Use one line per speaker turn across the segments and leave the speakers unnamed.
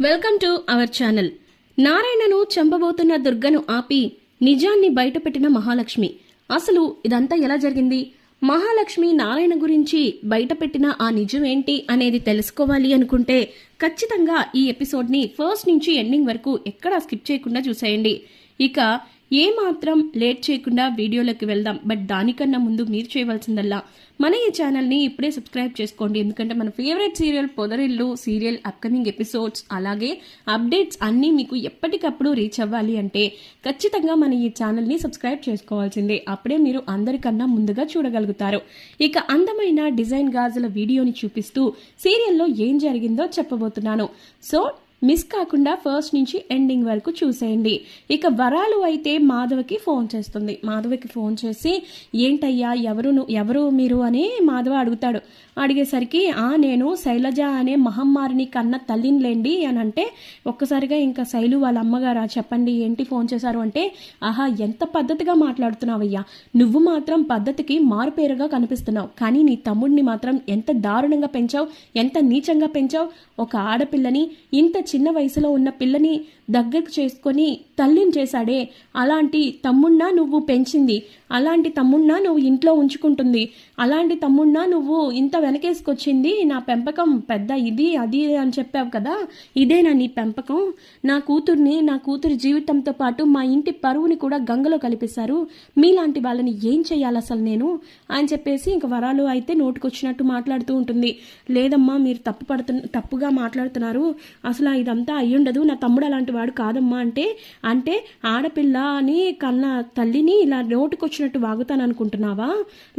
Welcome to our channel. నారాయణను చంపబోతున్న దుర్గను ఆపి నిజాన్ని బయటపెట్టిన మహాలక్ష్మి. అసలు ఇదంతా ఎలా జరిగింది? మహాలక్ష్మి నారాయణ గురించి బయటపెట్టిన ఆ నిజం ఏంటి అనేది తెలుసుకోవాలి అనుకుంటే ఖచ్చితంగా ఈ ఎపిసోడ్ని ఫస్ట్ నుంచి ఎండింగ్ వరకు ఎక్కడా స్కిప్ చేయకుండా చూసేయండి. ఇక ఏమాత్రం లేట్ చేయకుండా వీడియోలోకి వెళ్దాం. బట్ దానికన్నా ముందు మీరు చేయవలసిందల్లా మన ఈ ఛానల్ని ఇప్పుడే సబ్స్క్రైబ్ చేసుకోండి. ఎందుకంటే మన favourite serial Podarillu serial upcoming episodes అలాగే అప్డేట్స్ అన్నీ మీకు ఎప్పటికప్పుడు రీచ్ అవ్వాలి అంటే ఖచ్చితంగా మన ఈ ఛానల్ని సబ్స్క్రైబ్ చేసుకోవాల్సిందే. అప్పుడే మీరు అందరికన్నా ముందుగా చూడగలుగుతారు. ఇక అందమైన డిజైన్ గాజుల వీడియోని చూపిస్తూ సీరియల్లో ఏం జరిగిందో చెప్పబోతున్నాను. సో మిస్ కాకుండా ఫస్ట్ నుంచి ఎండింగ్ వరకు చూసేయండి. ఇక వరాలు అయితే మాధవకి ఫోన్ చేస్తుంది. మాధవకి ఫోన్ చేసి ఏంటయ్యా ఎవరు మీరు అని మాధవ అడుగుతాడు. అడిగేసరికి నేను శైలజ అనే మహమ్మారిని కన్న తల్లినిలేండి అని అంటే ఒక్కసారిగా ఇంకా శైలు వాళ్ళ అమ్మగారా చెప్పండి ఏంటి ఫోన్ చేశారు అంటే ఆహా ఎంత పద్ధతిగా మాట్లాడుతున్నావయ్యా, నువ్వు మాత్రం పద్ధతికి మారుపేరుగా కనిపిస్తున్నావు, కానీ నీ తమ్ముడిని మాత్రం ఎంత దారుణంగా పెంచావు, ఎంత నీచంగా పెంచావు. ఒక ఆడపిల్లని ఇంత చిన్న వయసులో ఉన్న పిల్లని దగ్గరకు చేసుకొని తల్లిని చేశాడే, అలాంటి తమ్ముణ్ణా నువ్వు పెంచింది, అలాంటి తమ్ముణ్ణా నువ్వు ఇంట్లో ఉంచుకుంటుంది, అలాంటి తమ్ముణ్ణా నువ్వు ఇంత వెనకేసుకొచ్చింది. నా పెంపకం పెద్ద ఇది అది అని చెప్పావు కదా, ఇదేనా నీ పెంపకం? నా కూతురి జీవితంతో పాటు మా ఇంటి పరువుని కూడా గంగలో కలిపేశారు. మీలాంటి వాళ్ళని ఏం చేయాలి అసలు నేను అని చెప్పేసి ఇంక వరాలు అయితే నోటుకొచ్చినట్టు మాట్లాడుతూ ఉంటుంది. లేదమ్మా మీరు తప్పుగా మాట్లాడుతున్నారు, అసలు ఇదంతా అయ్యుండదు, నా తమ్ముడు అలాంటి వాడు కాదమ్మా అంటే ఆడపిల్ల అని కన్న తల్లిని ఇలా నోటుకొచ్చినట్టు వాగుతాను అనుకుంటున్నావా,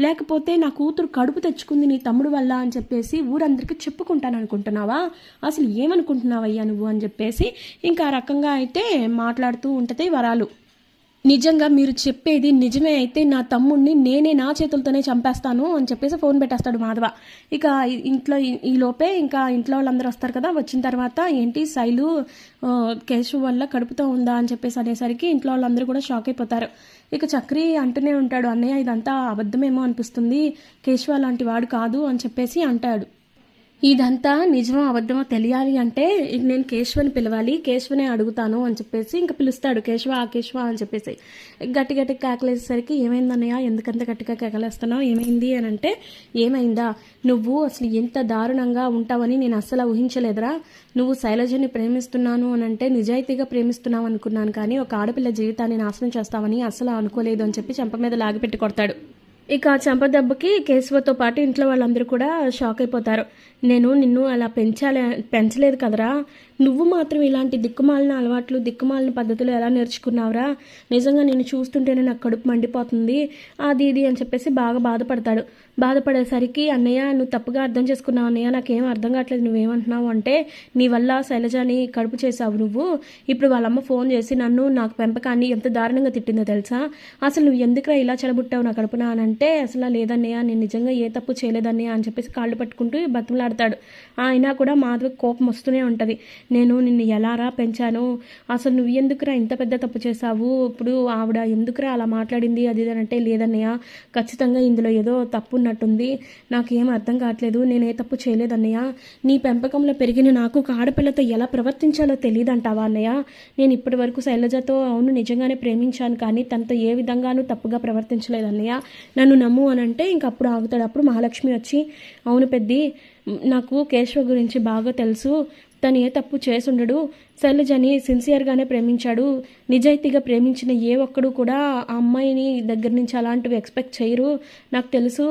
లేకపోతే నా కూతురు కడుపు తెచ్చుకుంది నీ తమ్ముడు వల్ల అని చెప్పేసి ఊరందరికీ చెప్పుకుంటాను అనుకుంటున్నావా, అసలు ఏమనుకుంటున్నావయ్యా నువ్వు అని చెప్పేసి ఇంకా ఆ రకంగా అయితే మాట్లాడుతూ ఉంటుంది వరాలు. నిజంగా మీరు చెప్పేది నిజమే అయితే నా తమ్ముడిని నేనే నా చేతులతోనే చంపేస్తాను అని చెప్పేసి ఫోన్ పెట్టేస్తాడు మాధవ. ఇక ఇంట్లో ఈ లోపే ఇంకా ఇంట్లో వాళ్ళందరూ వస్తారు కదా, వచ్చిన తర్వాత ఏంటి శైలు కేశవ్ వల్ల కడుపుతో ఉందా అని చెప్పేసి అనేసరికి ఇంట్లో వాళ్ళందరూ కూడా షాక్ అయిపోతారు. ఇక చక్రి అంటూనే ఉంటాడు, అన్నయ్య ఇదంతా అబద్ధమేమో అనిపిస్తుంది, కేశవ లాంటి వాడు కాదు అని చెప్పేసి అంటాడు. ఇదంతా నిజమో అబద్ధమో తెలియాలి అంటే నేను కేశవని పిలవాలి, కేశవనే అడుగుతాను అని చెప్పేసి ఇంకా పిలుస్తాడు. కేశవ అని చెప్పేసి గట్టి కేకలేసేసరికి ఏమైందన్నయ్య ఎందుకంత గట్టిగా కేకలేస్తున్నావు, ఏమైంది అని అంటే ఏమైందా, నువ్వు అసలు ఎంత దారుణంగా ఉంటావని నేను అస్సలు ఊహించలేదురా, నువ్వు శైలజని ప్రేమిస్తున్నాను అని అంటే నిజాయితీగా ప్రేమిస్తున్నావు అనుకున్నాను, కానీ ఒక ఆడపిల్ల జీవితాన్ని నాశనం చేస్తావని అస్సలు అనుకోలేదు అని చెప్పి చెంప మీద లాగిపెట్టి కొడతాడు. ఇక చెంపదెబ్బకి కేశవతో పాటు ఇంట్లో వాళ్ళందరూ కూడా షాక్ అయిపోతారు. నేను నిన్ను అలా పెంచలేదు కదరా, నువ్వు మాత్రం ఇలాంటి దిక్కుమాలిన అలవాట్లు దిక్కుమాలిన పద్ధతులు ఎలా నేర్చుకున్నావురా, నిజంగా నేను చూస్తుంటేనే నాకు కడుపు మండిపోతుంది అది ఇది అని చెప్పేసి బాగా బాధపడతాడు. బాధపడేసరికి అన్నయ్య నువ్వు తప్పుగా అర్థం చేసుకున్నావు అన్నయ్య, నాకేం అర్థం కావట్లేదు, నువ్వేమంటున్నావు అంటే నీ వల్ల శైలజని కడుపు చేసావు నువ్వు, ఇప్పుడు వాళ్ళమ్మ ఫోన్ చేసి నాకు పెంపకాన్ని ఎంత దారుణంగా తిట్టిందో తెలుసా, అసలు నువ్వు ఎందుకురా ఇలా చెడబుట్టావు నా కడుపున అని అంటే అసలు లేదన్నయ్య నేను నిజంగా ఏ తప్పు చేయలేదన్నయ్య అని చెప్పేసి కాళ్ళు పట్టుకుంటూ బతులాడతాడు. అయినా కూడా మాధవ కోపం వస్తూనే ఉంటుంది. నేను నిన్ను ఎలారా పెంచాను, అసలు నువ్వు ఎందుకురా ఇంత పెద్ద తప్పు చేసావు, ఇప్పుడు ఆవిడ ఎందుకురా అలా మాట్లాడింది అది అంటే లేదన్నయ్య ఖచ్చితంగా ఇందులో ఏదో తప్పు ఉన్నట్టుంది, నాకేం అర్థం కావట్లేదు, నేనే తప్పు చేయలేదన్నయ్య, నీ పెంపకంలో పెరిగిన నాకు ఒక ఆడపిల్లతో ఎలా ప్రవర్తించాలో తెలియదంటావా అన్నయ్య, నేను ఇప్పటి వరకు శైలజతో అవును నిజంగానే ప్రేమించాను, కానీ తనతో ఏ విధంగానూ తప్పుగా ప్రవర్తించలేదన్నయ్య, నన్ను నమ్ము అని అంటే ఇంకప్పుడు ఆగుతాడు. అప్పుడు మహాలక్ష్మి వచ్చి అవును పెద్ది, నాకు కేశవ గురించి బాగా తెలుసు, తను ఏ తప్పు చేసుండడు, శైలజని సిన్సియర్గానే ప్రేమించాడు, నిజాయితీగా ప్రేమించిన ఏ ఒక్కడు కూడా ఆ అమ్మాయిని దగ్గర నుంచి అలాంటివి ఎక్స్పెక్ట్ చేయరు, నాకు తెలుసు,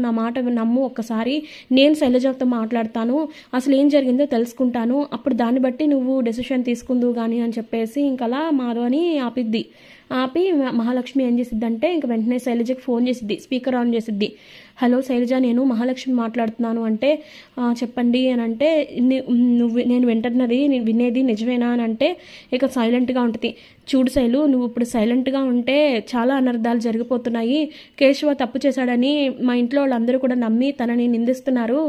నా మాట నమ్ము ఒక్కసారి, నేను శైలజతో మాట్లాడతాను, అసలు ఏం జరిగిందో తెలుసుకుంటాను, అప్పుడు దాన్ని బట్టి నువ్వు డెసిషన్ తీసుకుందువు కానీ అని చెప్పేసి ఇంకలా మాధవని ఆపి మహాలక్ష్మి ఏం చేసిద్దంటే ఇంక వెంటనే శైలజకి ఫోన్ చేసిద్ది, స్పీకర్ ఆన్ చేసిద్ది. హలో శైలజ నేను మహాలక్ష్మి మాట్లాడుతున్నాను అంటే చెప్పండి అని అంటే నేను వినేది నిజమేనా అని అంటే ఇక సైలెంట్గా ఉంటుంది. చూడు శైలు, నువ్వు ఇప్పుడు సైలెంట్గా ఉంటే చాలా అనర్థాలు జరిగిపోతున్నాయి, కేశవ తప్పు చేశాడని మా ఇంట్లో వాళ్ళందరూ కూడా నమ్మి తనని నిందిస్తున్నారు,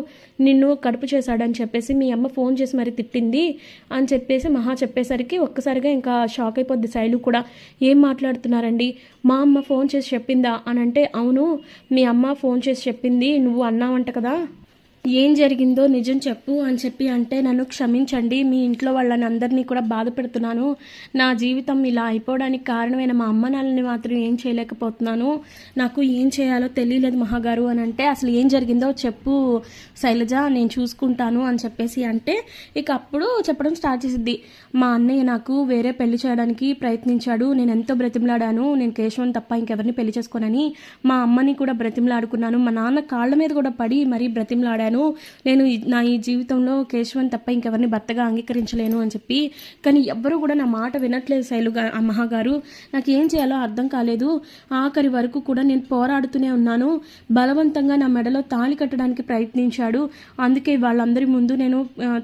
నిన్ను కడుపు చేశాడని చెప్పేసి మీ అమ్మ ఫోన్ చేసి మరి తిట్టింది అని చెప్పేసి మహా చెప్పేసరికి ఒక్కసారిగా ఇంకా షాక్ అయిపోద్ది శైలు కూడా. ఏం మాట్లాడుతున్నారండి, మా అమ్మ ఫోన్ చేసి చెప్పిందా అని అంటే అవును మీ అమ్మ ఫోన్ చేసి చెప్పింది, నువ్వు అన్నావంట కదా, ఏం జరిగిందో నిజం చెప్పు అని చెప్పి అంటే, నన్ను క్షమించండి, మీ ఇంట్లో వాళ్ళని అందరినీ కూడా బాధ పెడుతున్నాను, నా జీవితం ఇలా అయిపోవడానికి కారణమైన మా అమ్మ నాన్నని మాత్రం ఏం చేయలేకపోతున్నాను, నాకు ఏం చేయాలో తెలియలేదు మహాగారు అని అంటే, అసలు ఏం జరిగిందో చెప్పు శైలజ, నేను చూసుకుంటాను అని చెప్పేసి అంటే, ఇక అప్పుడు చెప్పడం స్టార్ట్ చేసిద్ది. మా అన్నయ్య నాకు వేరే పెళ్లి చేయడానికి ప్రయత్నించాడు, నేను ఎంతో బ్రతిమలాడాను, నేను కేశవన్ తప్ప ఇంకెవరిని పెళ్లి చేసుకోనని, మా అమ్మని కూడా బ్రతిమలాడుకున్నాను, మా నాన్న కాళ్ళ మీద కూడా పడి మరీ బ్రతిమలాడాను, నేను నా ఈ జీవితంలో కేశవన్ తప్ప ఇంకెవరిని భర్తగా అంగీకరించలేను అని చెప్పి, కానీ ఎవ్వరూ కూడా నా మాట వినట్లేదు శైలుగా మహాగారు, నాకు ఏం చేయాలో అర్థం కాలేదు, ఆఖరి వరకు కూడా నేను పోరాడుతూనే ఉన్నాను, బలవంతంగా నా మెడలో తాళి కట్టడానికి ప్రయత్నించాడు, అందుకే వాళ్ళందరి ముందు నేను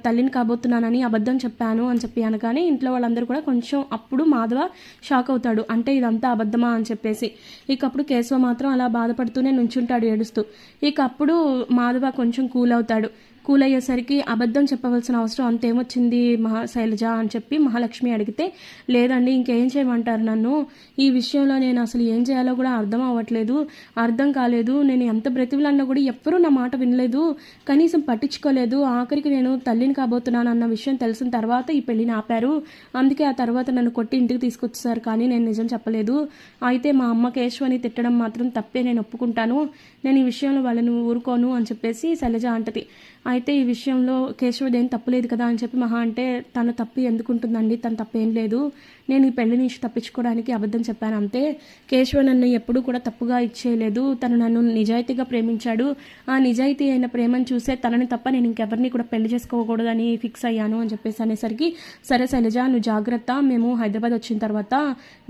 తల్లిని కాబోతున్నానని అబద్ధం చెప్పాను అని చెప్పి అనగానే ఇంట్లో వాళ్ళందరూ కూడా కొంచెం అప్పుడు మాధవ షాక్ అవుతాడు, అంటే ఇదంతా అబద్ధమా అని చెప్పేసి. ఇక అప్పుడు కేశవ మాత్రం అలా బాధపడుతూనే నుంచుంటాడు ఏడుస్తూ. ఇక అప్పుడు మాధవ కొంచెం కూల్ అవుతాడు. కూల్ అయ్యేసరికి అబద్ధం చెప్పవలసిన అవసరం అంతేమొచ్చింది శైలజ అని చెప్పి మహాలక్ష్మి అడిగితే, లేదండి ఇంకేం చేయమంటారు నన్ను, ఈ విషయంలో నేను అసలు ఏం చేయాలో కూడా అర్థం కాలేదు, నేను ఎంత బ్రతిమలన్నా కూడా ఎవ్వరూ నా మాట వినలేదు, కనీసం పట్టించుకోలేదు, ఆఖరికి నేను తల్లిని కాబోతున్నాను అన్న విషయం తెలిసిన తర్వాత ఈ పెళ్లిని ఆపారు, అందుకే ఆ తర్వాత నన్ను కొట్టి ఇంటికి తీసుకొచ్చేసారు, కానీ నేను నిజం చెప్పలేదు, అయితే మా అమ్మ కేశవని తిట్టడం మాత్రం తప్పే, నేను ఒప్పుకుంటాను, నేను ఈ విషయంలో వాళ్ళని ఊరుకోను అని చెప్పేసి శైలజ అంటది. అయితే ఈ విషయంలో కేశవదేం తప్పులేదు కదా అని చెప్పి మహా అంటే, తన తప్పు ఎందుకుంటుందండి, తన తప్పేం లేదు, నేను ఈ పెళ్లి నుంచి తప్పించుకోవడానికి అబద్ధం చెప్పాను అంతే, కేశవ నన్ను ఎప్పుడూ కూడా తప్పుగా ఇచ్చేయలేదు, తను నన్ను నిజాయితీగా ప్రేమించాడు, ఆ నిజాయితీ అయిన ప్రేమను చూసే తనని తప్ప నేను ఇంకెవరిని కూడా పెళ్లి చేసుకోకూడదని ఫిక్స్ అయ్యాను అని చెప్పేసి అనేసరికి, సరే శైలజ నువ్వు జాగ్రత్త, మేము హైదరాబాద్ వచ్చిన తర్వాత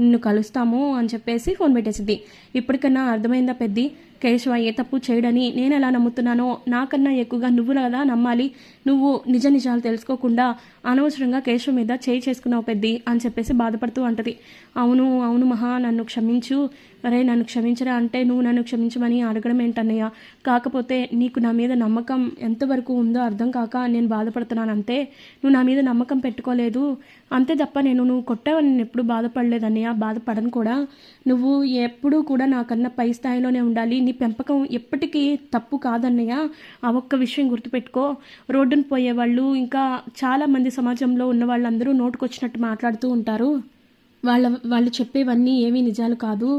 నిన్ను కలుస్తాము అని చెప్పేసి ఫోన్ పెట్టేసింది. ఇప్పటికన్నా అర్థమైందా పెద్ది, కేశవ ఏ తప్పు చేయడని నేను ఎలా నమ్ముతున్నానో నాకన్నా ఎక్కువగా నువ్వు కదా నమ్మాలి, నువ్వు నిజాలు తెలుసుకోకుండా అనవసరంగా కేశవ మీద చేయి చేసుకున్నావు పెద్ది అని చెప్పేసి బాధపడుతూ అంటది. అవును మహా, నన్ను క్షమించు, అరే నన్ను క్షమించరా అంటే, నువ్వు నన్ను క్షమించమని అడగడం ఏంటన్నయ్య, కాకపోతే నీకు నా మీద నమ్మకం ఎంతవరకు ఉందో అర్థం కాక నేను బాధపడుతున్నాను అంతే, నువ్వు నా మీద నమ్మకం పెట్టుకోలేదు అంతే తప్ప నువ్వు కొట్టావని నేను ఎప్పుడు బాధపడలేదన్నయ్య, బాధపడను కూడా, నువ్వు ఎప్పుడూ కూడా నాకన్నా పై స్థాయిలోనే ఉండాలి, నీ పెంపకం ఎప్పటికీ తప్పు కాదన్నయ్య, ఆ ఒక్క విషయం గుర్తుపెట్టుకో, రోడ్డును పోయేవాళ్ళు ఇంకా చాలామంది సమాజంలో ఉన్న వాళ్ళందరూ నోటుకొచ్చినట్టు మాట్లాడుతూ ఉంటారు, వాళ్ళు చెప్పేవన్నీ ఏమీ నిజాలు కాదు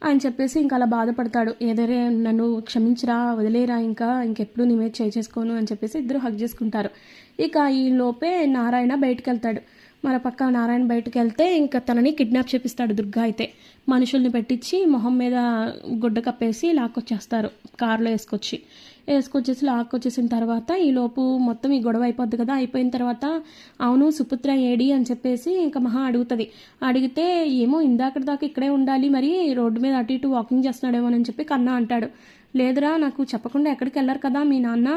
అని చెప్పేసి ఇంకా అలా బాధపడతాడు. ఏదైనా నన్ను క్షమించరా, వదిలేరా, ఇంకెప్పుడు నీ మీద చేసుకోను అని చెప్పేసి ఇద్దరు హగ్ చేసుకుంటారు. ఇక ఈ లోపే నారాయణ బయటికి వెళ్తాడు. పక్క నారాయణ బయటకు వెళ్తే ఇంకా తనని కిడ్నాప్ చేపిస్తాడు దుర్గా. అయితే మనుషుల్ని పెట్టించి మొహం మీద గుడ్డ కప్పేసి లాక్కొచ్చేస్తారు, కారులో వేసుకొచ్చేసి లాక్కొచ్చేసిన తర్వాత ఈ లోపు మొత్తం ఈ గొడవ అయిపోద్ది కదా. అయిపోయిన తర్వాత అవును సుపుత్ర ఏడి అని చెప్పేసి ఇంకా మహా అడుగుతుంది. అడిగితే ఏమో ఇందాక దాకా ఇక్కడే ఉండాలి, మరి రోడ్డు మీద అటు ఇటు వాకింగ్ చేస్తున్నాడేమో అని చెప్పి కన్నా అంటాడు. లేదురా, నాకు చెప్పకుండా ఎక్కడికి వెళ్ళారు కదా మీ నాన్న,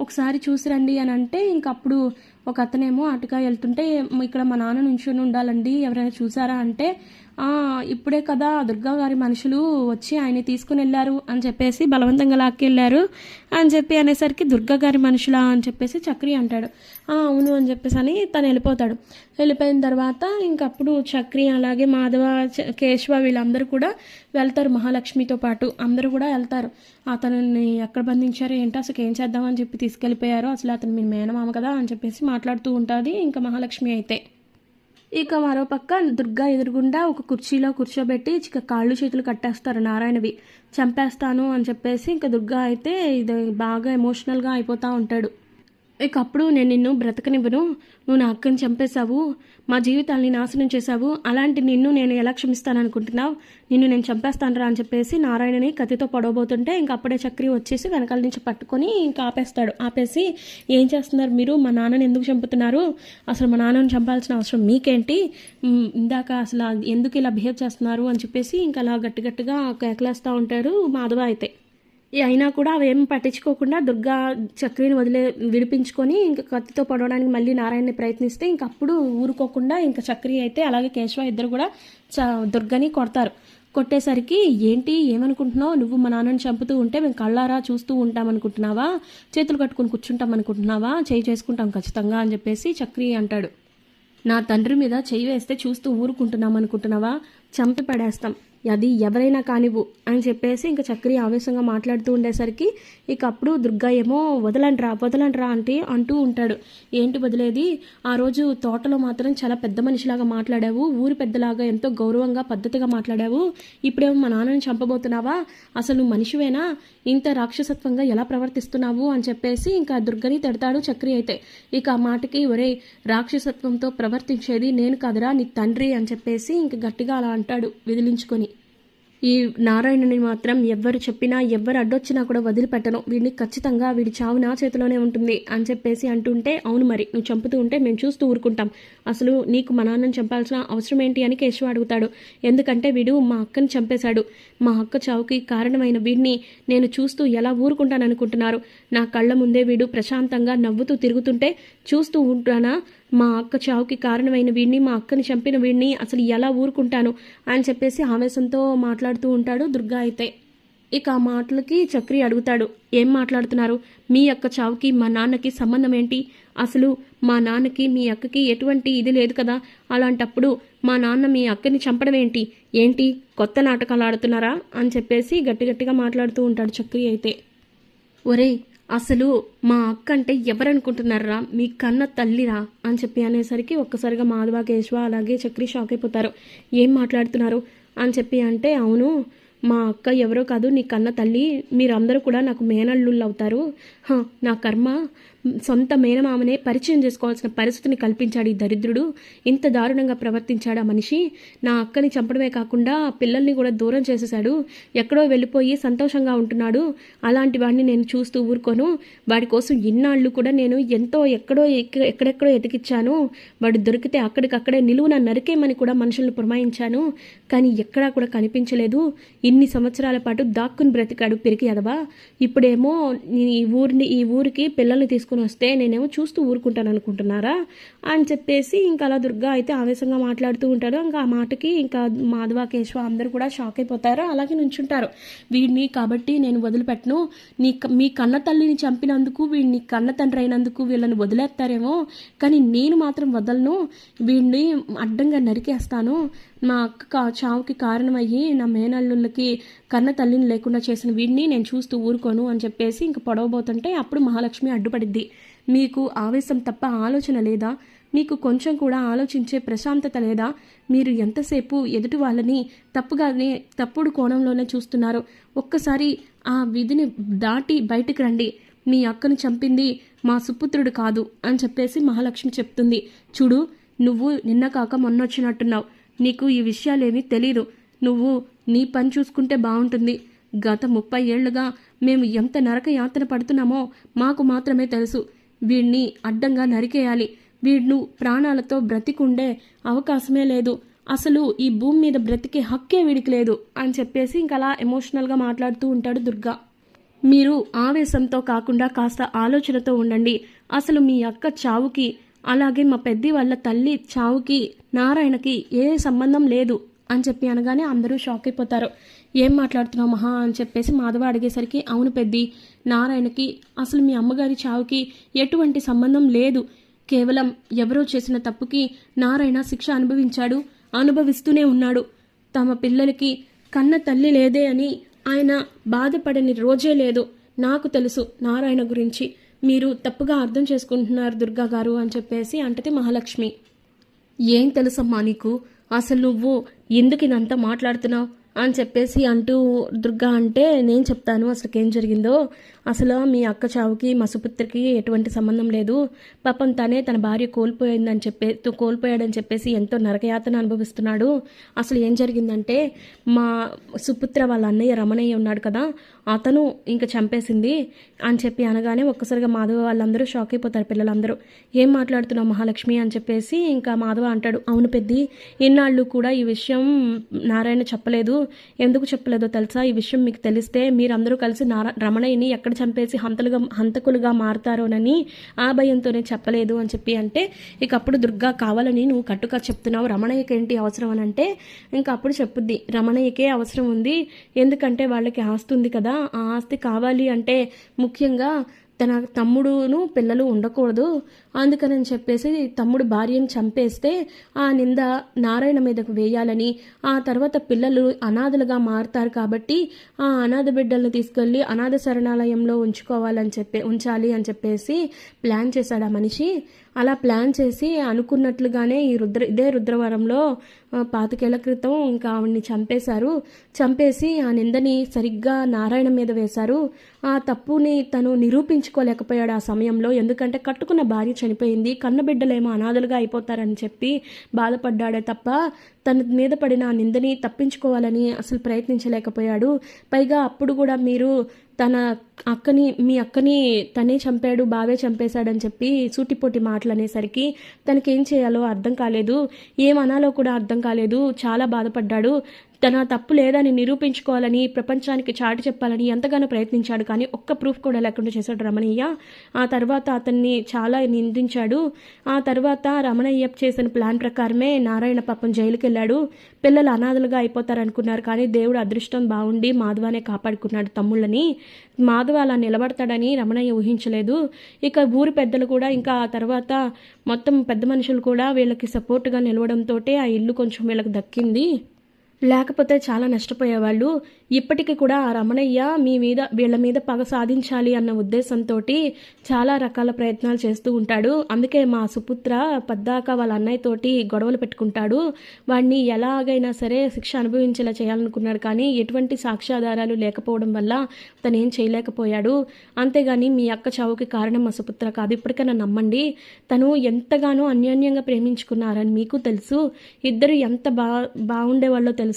ఒకసారి చూసిరండి అని అంటే, ఇంకప్పుడు ఒక అతనేమో అటుగా వెళ్తుంటే, ఇక్కడ మా నాన్న నుంచుని ఉండాలండి, ఎవరైనా చూసారా అంటే, ఇప్పుడే కదా దుర్గా గారి మనుషులు వచ్చి ఆయన తీసుకుని వెళ్ళారు అని చెప్పేసి బలవంతంగా లాక్కెళ్ళారు అని చెప్పి అనేసరికి, దుర్గా గారి మనుషులా అని చెప్పేసి చక్రి అంటాడు. అవును అని చెప్పేసి అని తను వెళ్ళిపోతాడు. వెళ్ళిపోయిన తర్వాత ఇంకప్పుడు చక్రి అలాగే మాధవ కేశవ వీళ్ళందరూ కూడా వెళ్తారు, మహాలక్ష్మితో పాటు అందరూ కూడా వెళ్తారు. అతనిని ఎక్కడ బంధించారో ఏంటో, అసలు ఏం చేద్దామని చెప్పి తీసుకెళ్ళిపోయారో, అసలు అతను మీ మేనమామ కదా అని చెప్పేసి మాట్లాడుతూ ఉంటుంది ఇంకా మహాలక్ష్మి అయితే. ఇక మరోపక్క దుర్గా ఎదురుగుండా ఒక కుర్చీలో కూర్చోబెట్టి కాళ్ళు చేతులు కట్టేస్తారు నారాయణవి, చంపేస్తాను అని చెప్పేసి. ఇంకా దుర్గా అయితే ఇది బాగా ఎమోషనల్గా అయిపోతూ ఉంటాడు. ఇక అప్పుడు, నేను నిన్ను బ్రతకనివ్వను, నువ్వు నా అక్కని చంపేశావు, మా జీవితాల్ని నాశనం చేశావు, అలాంటి నిన్ను నేను ఎలా క్షమిస్తాననుకుంటున్నావు, నిన్ను నేను చంపేస్తానరా అని చెప్పేసి నారాయణని కత్తితో పొడవబోతుంటే ఇంకా అప్పుడే చక్రి వచ్చేసి వెనకాల నుంచి పట్టుకొని ఇంకా ఆపేస్తాడు. ఆపేసి, ఏం చేస్తున్నారు మీరు, మా నాన్నని ఎందుకు చంపుతున్నారు, అసలు మా నాన్నని చంపాల్సిన అవసరం మీకేంటి, ఇందాక అసలు ఎందుకు ఇలా బిహేవ్ చేస్తున్నారు అని చెప్పేసి ఇంకా అలా గట్టిగా కేకలేస్తూ ఉంటారు మాధవ అయితే. అయినా కూడా అవేం పట్టించుకోకుండా దుర్గా చక్రిని విడిపించుకొని ఇంకా కత్తితో పొడవడానికి మళ్ళీ నారాయణని ప్రయత్నిస్తే ఇంకప్పుడు ఊరుకోకుండా ఇంకా చక్రి అయితే అలాగే కేశవ ఇద్దరు కూడా దుర్గని కొడతారు. కొట్టేసరికి, ఏంటి ఏమనుకుంటున్నావు, నువ్వు మా నాన్నని చంపుతూ ఉంటే మేము కళ్ళారా చూస్తూ ఉంటామనుకుంటున్నావా, చేతులు కట్టుకుని కూర్చుంటాం అనుకుంటున్నావా, చేయి చేసుకుంటాం ఖచ్చితంగా అని చెప్పేసి చక్రి అంటాడు. నా తండ్రి మీద చేయి వేస్తే చూస్తూ ఊరుకుంటున్నాం అనుకుంటున్నావా, చంపి పడేస్తాం, అది ఎవరైనా కానివ్వు అని చెప్పేసి ఇంకా చక్రి ఆవేశంగా మాట్లాడుతూ ఉండేసరికి ఇక అప్పుడు దుర్గా ఏమో వదలండ్రా అంటే అంటూ ఉంటాడు. ఏంటి వదిలేది, ఆ రోజు తోటలో మాత్రం చాలా పెద్ద మనిషిలాగా మాట్లాడావు, ఊరి పెద్దలాగా ఎంతో గౌరవంగా పద్ధతిగా మాట్లాడావు, ఇప్పుడేమో మా నాన్నని చంపబోతున్నావా, అసలు నువ్వు మనిషివేనా, ఇంత రాక్షసత్వంగా ఎలా ప్రవర్తిస్తున్నావు అని చెప్పేసి ఇంకా దుర్గని తిడతాడు చక్రి. అయితే ఇక ఆ మాటకి ఒరే రాక్షసత్వంతో ప్రవర్తించేది నేను కాదురా నీ తండ్రి అని చెప్పేసి ఇంక గట్టిగా అలా అంటాడు విదిలించుకొని. ఈ నారాయణని మాత్రం ఎవ్వరు చెప్పినా ఎవ్వరు అడ్డొచ్చినా కూడా వదిలిపెట్టను, వీడిని ఖచ్చితంగా వీడి చావు నా చేతిలోనే ఉంటుంది అని చెప్పేసి అంటుంటే, అవును మరి నువ్వు చంపుతూ ఉంటే మేము చూస్తూ ఊరుకుంటాం, అసలు నీకు మా నాన్నని చంపాల్సిన అవసరం ఏంటి అని కేశవ అడుగుతాడు. ఎందుకంటే వీడు మా అక్కని చంపేశాడు, మా అక్క చావుకి కారణమైన వీడిని నేను చూస్తూ ఎలా ఊరుకుంటాననుకుంటున్నారు, నా కళ్ళ ముందే వీడు ప్రశాంతంగా నవ్వుతూ తిరుగుతుంటే చూస్తూ ఉంటానా, మా అక్క చావుకి కారణమైన వీడిని, మా అక్కని చంపిన వీడిని అసలు ఎలా ఊరుకుంటాను అని చెప్పేసి ఆవేశంతో మాట్లాడుతూ ఉంటాడు దుర్గా. అయితే ఇక ఆ మాటలకి చక్రి అడుగుతాడు, ఏం మాట్లాడుతున్నారు, మీ అక్క చావుకి మా నాన్నకి సంబంధం ఏంటి, అసలు మా నాన్నకి మీ అక్కకి ఎటువంటి ఇది లేదు కదా, అలాంటప్పుడు మా నాన్న మీ అక్కని చంపడం ఏంటి కొత్త నాటకాలు ఆడుతున్నారా అని చెప్పేసి గట్టిగా మాట్లాడుతూ ఉంటాడు చక్రి. అయితే ఒరేయ్ అసలు మా అక్క అంటే ఎవరనుకుంటున్నారా, మీ కన్న తల్లిరా అని చెప్పి అనేసరికి ఒక్కసారిగా మాధవ కేశవ అలాగే చక్రి షాక్ అయిపోతారు. ఏం మాట్లాడుతున్నారు అని చెప్పి అంటే, అవును మా అక్క ఎవరో కాదు నీ కన్న తల్లి, మీరందరూ కూడా నాకు మేనల్లుళ్ళు అవుతారు, నా కర్మ సొంత మేనమామనే పరిచయం చేసుకోవాల్సిన పరిస్థితిని కల్పించాడు ఈ దరిద్రుడు, ఇంత దారుణంగా ప్రవర్తించాడు ఆ మనిషి, నా అక్కని చంపడమే కాకుండా పిల్లల్ని కూడా దూరం చేసేశాడు, ఎక్కడో వెళ్ళిపోయి సంతోషంగా ఉంటున్నాడు, అలాంటి వాడిని నేను చూస్తూ ఊరుకోను, వాడి కోసం ఇన్నాళ్ళు కూడా నేను ఎంతో ఎక్కడెక్కడో ఎతికిచ్చాను, వాడు దొరికితే అక్కడికక్కడే నిలువున నరికేమని కూడా మనుషులను పురమాయించాను, కానీ ఎక్కడా కూడా కనిపించలేదు, ఇన్ని సంవత్సరాల పాటు దాక్కుని బ్రతికాడు పెరిగి ఎదవా, ఇప్పుడేమో ఈ ఊరికి పిల్లల్ని తీసుకుని వస్తే నేనేమో చూస్తూ ఊరుకుంటాను అనుకుంటున్నారా అని చెప్పేసి ఇంకా అలా దుర్గా అయితే ఆవేశంగా మాట్లాడుతూ ఉంటాడు. ఇంకా ఆ మాటకి ఇంకా మాధవ కేశవ అందరూ కూడా షాక్ అయిపోతారు, అలాగే నుంచుంటారు. వీడిని కాబట్టి నేను వదిలిపెట్టను, మీ కన్న తల్లిని చంపినందుకు వీడిని కన్న తండ్రి అయినందుకు వీళ్ళని వదిలేస్తారేమో, కానీ నేను మాత్రం వదలను, వీడిని అడ్డంగా నరికేస్తాను, మా అక్క చావుకి కారణమయ్యి నా మేనల్లుళ్ళకి కన్న తల్లిని లేకుండా చేసిన వీడిని నేను చూస్తూ ఊరుకోను అని చెప్పేసి ఇంక పొడవబోతుంటే అప్పుడు మహాలక్ష్మి అడ్డుపడిద్ది. మీకు ఆవేశం తప్ప ఆలోచన లేదా, మీకు కొంచెం కూడా ఆలోచించే ప్రశాంతత లేదా, మీరు ఎంతసేపు ఎదుటి వాళ్ళని తప్పుడు కోణంలోనే చూస్తున్నారు, ఒక్కసారి ఆ విధిని దాటి బయటికి రండి, మీ అక్కను చంపింది మా సుపుత్రుడు కాదు అని చెప్పేసి మహాలక్ష్మి చెప్తుంది. చూడు నువ్వు నిన్న కాక మొన్నొచ్చినట్టున్నావు, నీకు ఈ విషయాలేమీ తెలీదు, నువ్వు నీ పని చూసుకుంటే బాగుంటుంది, గత 30 ఏళ్లుగా మేము ఎంత నరక యాతన పడుతున్నామో మాకు మాత్రమే తెలుసు, వీడిని అడ్డంగా నరికేయాలి, వీడ్ను ప్రాణాలతో బ్రతికుండే అవకాశమే లేదు, అసలు ఈ భూమి మీద బ్రతికే హక్కే వీడికి లేదు అని చెప్పేసి ఇంకలా ఎమోషనల్గా మాట్లాడుతూ ఉంటాడు దుర్గా. మీరు ఆవేశంతో కాకుండా కాస్త ఆలోచనతో ఉండండి, అసలు మీ అక్క చావుకి అలాగే మా పెద్ది వాళ్ళ తల్లి చావుకి నారాయణకి ఏ సంబంధం లేదు అని చెప్పి అనగానే అందరూ షాక్ అయిపోతారు. ఏం మాట్లాడుతున్నావు మహా అని చెప్పేసి మాధవ అడిగేసరికి, అవును పెద్ది, నారాయణకి అసలు మీ అమ్మగారి చావుకి ఎటువంటి సంబంధం లేదు, కేవలం ఎవరో చేసిన తప్పుకి నారాయణ శిక్ష అనుభవిస్తూనే ఉన్నాడు, తమ పిల్లలకి కన్న తల్లి లేదే అని ఆయన బాధపడని రోజే లేదు, నాకు తెలుసు నారాయణ గురించి, మీరు తప్పుగా అర్థం చేసుకుంటున్నారు దుర్గా గారు అని చెప్పేసి అంటది మహాలక్ష్మి. ఏం తెలుసమ్మా నీకు, అసలు నువ్వు ఎందుకు ఇదంతా మాట్లాడుతున్నావు అని చెప్పేసి అంటూ దుర్గా అంటే, నేను చెప్తాను అసలుకేం జరిగిందో, అసలు మీ అక్క చావుకి మా సుపుత్రికి ఎటువంటి సంబంధం లేదు, పాపం తనే తన భార్య కోల్పోయాడని చెప్పేసి ఎంతో నరకయాతన అనుభవిస్తున్నాడు, అసలు ఏం జరిగిందంటే మా సుపుత్ర వాళ్ళ అన్నయ్య రమణయ్య ఉన్నాడు కదా, అతను ఇంకా చంపేసింది అని చెప్పి అనగానే ఒక్కసారిగా మాధవ వాళ్ళందరూ షాక్ అయిపోతారు, పిల్లలందరూ. ఏం మాట్లాడుతున్నావు మహాలక్ష్మి అని చెప్పేసి ఇంకా మాధవ అంటాడు, అవును పెద్ది, ఇన్నాళ్ళు కూడా ఈ విషయం నారాయణ చెప్పలేదు, ఎందుకు చెప్పలేదో తెలుసా, ఈ విషయం మీకు తెలిస్తే మీరందరూ కలిసి రమణయ్యని ఎక్కడ చంపేసి హంతకులుగా మారతారోనని ఆ భయంతోనే చెప్పలేదు అని చెప్పి అంటే, ఇక అప్పుడు దుర్గా కావాలని నువ్వు కట్టుగా చెప్తున్నావు, రమణయ్యకి ఏంటి అవసరం అని అంటే, ఇంకా అప్పుడు చెప్పుద్ది, రమణయ్యకే అవసరం ఉంది, ఎందుకంటే వాళ్ళకి ఆస్తి ఉంది కదా, ఆ ఆస్తి కావాలి అంటే ముఖ్యంగా తన తమ్ముడును పిల్లలు ఉండకూడదు, అందుకని చెప్పేసి తమ్ముడు భార్యను చంపేస్తే ఆ నింద నారాయణ మీదకు వేయాలని, ఆ తర్వాత పిల్లలు అనాథలుగా మారుతారు కాబట్టి ఆ అనాథ బిడ్డలను తీసుకెళ్ళి అనాథ శరణాలయంలో ఉంచాలి అని చెప్పేసి ప్లాన్ చేశాడు ఆ మనిషి. అలా ప్లాన్ చేసి అనుకున్నట్లుగానే ఇదే రుద్రవరంలో 25 ఏళ్ల క్రితం ఇంకా ఆవిడ్ని చంపేసి ఆ నిందని సరిగ్గా నారాయణ మీద వేశారు. ఆ తప్పుని తను నిరూపించుకోలేకపోయాడు ఆ సమయంలో. ఎందుకంటే కట్టుకున్న భార్య చనిపోయింది, కన్నబిడ్డలేమో అనాథలుగా అయిపోతారని చెప్పి బాధపడ్డాడే తప్ప తన మీద పడిన ఆ నిందని తప్పించుకోవాలని అసలు ప్రయత్నించలేకపోయాడు. పైగా అప్పుడు కూడా మీరు మీ అక్కని తనే చంపాడు, బావే చంపేశాడని చెప్పి సూటిపోటి మాటలు అనేసరికి తనకేం చేయాలో అర్థం కాలేదు, ఏమనాలో కూడా అర్థం కాలేదు. చాలా బాధపడ్డాడు. తన తప్పు లేదని నిరూపించుకోవాలని, ప్రపంచానికి చాటి చెప్పాలని ఎంతగానో ప్రయత్నించాడు. కానీ ఒక్క ప్రూఫ్ కూడా లేకుండా చేశాడు రమణయ్య. ఆ తర్వాత అతన్ని చాలా నిందించాడు. ఆ తర్వాత రమణయ్య చేసిన ప్లాన్ ప్రకారమే నారాయణ పాపం జైలుకి వెళ్ళాడు. పిల్లలు అనాథలుగా అయిపోతారనుకున్నారు, కానీ దేవుడు అదృష్టం బాగుండి మాధవానే కాపాడుకున్నాడు తమ్ముళ్ళని. మాధవ అలా నిలబడతాడని రమణయ్య ఊహించలేదు. ఇక ఊరి పెద్దలు కూడా, ఇంకా ఆ తర్వాత మొత్తం పెద్ద మనుషులు కూడా వీళ్ళకి సపోర్ట్గా నిలవడంతో ఆ ఇల్లు కొంచెం వీళ్ళకి దక్కింది. లేకపోతే చాలా నష్టపోయేవాళ్ళు. ఇప్పటికీ కూడా ఆ రమణయ్య వీళ్ళ మీద పగ సాధించాలి అన్న ఉద్దేశంతో చాలా రకాల ప్రయత్నాలు చేస్తూ ఉంటాడు. అందుకే మా సుపుత్ర పద్దాక వాళ్ళ అన్నయ్యతోటి గొడవలు పెట్టుకుంటాడు. వాడిని ఎలాగైనా సరే శిక్ష అనుభవించేలా చేయాలనుకున్నాడు, కానీ ఎటువంటి సాక్ష్యాధారాలు లేకపోవడం వల్ల తను ఏం చేయలేకపోయాడు. అంతేగాని మీ అక్క చావుకి కారణం మా సుపుత్ర కాదు, ఇప్పటికైనా నమ్మండి. తను ఎంతగానో అన్యోన్యంగా ప్రేమించుకున్నారని మీకు తెలుసు. ఇద్దరు ఎంత బాగుండేవాళ్ళో తెలుసు.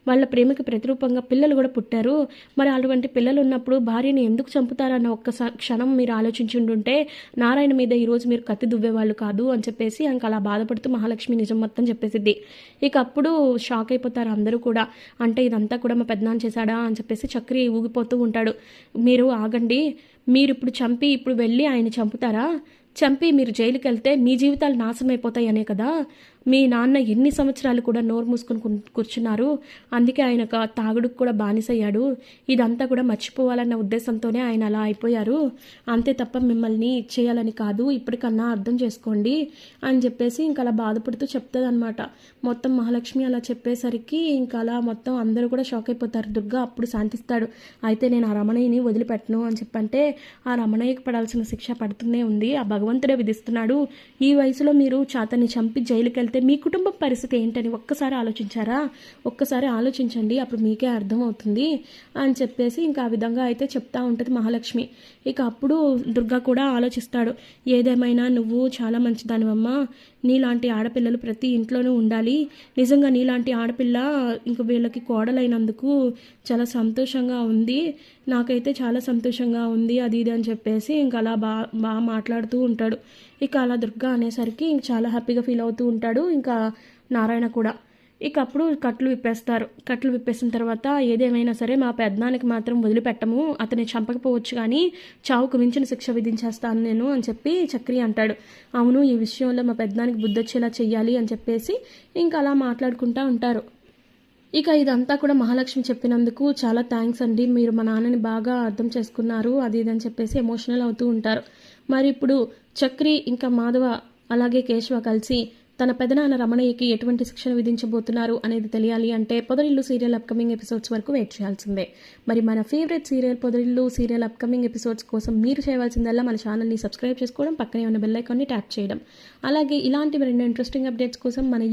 వాళ్ళ ప్రేమకి ప్రతిరూపంగా పిల్లలు కూడా పుట్టారు. మరి అటువంటి పిల్లలు ఉన్నప్పుడు భార్యని ఎందుకు చంపుతారన్న ఒక్క క్షణం మీరు ఆలోచించుంటుంటే నారాయణ మీద ఈరోజు మీరు కత్తి దువ్వేవాళ్ళు కాదు అని చెప్పేసి ఇంకా అలా బాధపడుతూ మహాలక్ష్మి నిజం మొత్తం చెప్పేసిద్ది. ఇక అప్పుడు షాక్ అయిపోతారు అందరూ కూడా. అంటే ఇదంతా కూడా మా పెద్దనాన్న చేశాడా అని చెప్పేసి చక్రి ఊగిపోతూ ఉంటాడు. మీరు ఆగండి, మీరు ఇప్పుడు వెళ్ళి ఆయన చంపి మీరు జైలుకి వెళ్తే మీ జీవితాలు నాశనమైపోతాయి అనే కదా మీ నాన్న ఎన్ని సంవత్సరాలు కూడా నోరు మూసుకొని కూర్చున్నారు. అందుకే ఆయన తాగుడుకు కూడా బానిసయ్యాడు. ఇదంతా కూడా మర్చిపోవాలన్న ఉద్దేశంతోనే ఆయన అలా అయిపోయారు. అంతే తప్ప మిమ్మల్ని ఇచ్చేయాలని కాదు, ఇప్పటికన్నా అర్థం చేసుకోండి అని చెప్పేసి ఇంకా అలా బాధపడుతూ చెప్తుంది అనమాట. మొత్తం మహాలక్ష్మి అలా చెప్పేసరికి ఇంకా అలా మొత్తం అందరూ కూడా షాక్ అయిపోతారు. దుర్గా అప్పుడు శాంతిస్తాడు. అయితే నేను ఆ రమణయ్యని వదిలిపెట్టను అని చెప్పంటే ఆ రమణయ్యకి పడాల్సిన శిక్ష పడుతూనే ఉంది, ఆ భగవంతుడే విధిస్తున్నాడు. ఈ వయసులో మీరు చాతని చంపి జైలుకి వెళ్తే మీ కుటుంబం పరిస్థితి ఏంటని ఒక్కసారి ఆలోచించారా? ఒక్కసారి ఆలోచించండి, అప్పుడు మీకే అర్థమవుతుంది అని చెప్పేసి ఇంకా ఆ విధంగా అయితే చెప్తా ఉంటుంది మహాలక్ష్మి. ఇక అప్పుడు దుర్గా కూడా ఆలోచిస్తాడు. ఏదేమైనా నువ్వు చాలా మంచిదానివమ్మా, నీలాంటి ఆడపిల్లలు ప్రతి ఇంట్లోనూ ఉండాలి. నిజంగా నీలాంటి ఆడపిల్ల ఇంక వీళ్ళకి కోడలైనందుకు చాలా సంతోషంగా ఉంది, నాకైతే చాలా సంతోషంగా ఉంది అది ఇది అని చెప్పేసి ఇంకా అలా బాగా మాట్లాడుతూ ఉంటాడు. ఇక అలా దుర్గా అనేసరికి ఇంక చాలా హ్యాపీగా ఫీల్ అవుతూ ఉంటాడు. ఇంకా నారాయణ కూడా. ఇక అప్పుడు కట్లు విప్పేసిన తర్వాత ఏదేమైనా సరే మా పెద్దనానికి మాత్రం వదిలిపెట్టము, అతన్ని చంపకపోవచ్చు కానీ చావుకు మించిన శిక్ష విధించేస్తాను నేను అని చెప్పి చక్రి అంటాడు. అవును, ఈ విషయంలో మా పెద్దనానికి బుద్ధొచ్చేలా చెయ్యాలి అని చెప్పేసి ఇంకా అలా మాట్లాడుకుంటూ ఉంటారు. ఇక ఇదంతా కూడా మహాలక్ష్మి చెప్పినందుకు చాలా థ్యాంక్స్ అండి, మీరు మా నాన్నని బాగా అర్థం చేసుకున్నారు అది ఇది అని చెప్పేసి ఎమోషనల్ అవుతూ ఉంటారు. మరి ఇప్పుడు చక్రి ఇంకా మాధవ అలాగే కేశవ కలిసి తన పెదనాన్న రమణయ్యకి ఎటువంటి శిక్షణ విధించబోతున్నారు అనేది తెలియాలి అంటే పొదరిల్లు సీరియల్ అప్కమింగ్ ఎపిసోడ్స్ వరకు వెయిట్ చేయాల్సిందే. మరి మన favourite serial Podarillu serial upcoming episodes కోసం మీరు చేయవలసిందల్లా మన ఛానల్ని సబ్స్క్రైబ్ చేసుకోవడం, పక్కనే ఉన్న బెల్ ఐకాన్ని ట్యాప్ చేయడం. అలాగే ఇలాంటి మరిన్ని ఇంట్రెస్టింగ్ అప్డేట్స్ కోసం మన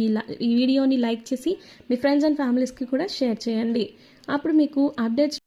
ఈ వీడియోని లైక్ చేసి మీ ఫ్రెండ్స్ అండ్ ఫ్యామిలీస్కి కూడా షేర్ చేయండి. అప్పుడు మీకు అప్డేట్స్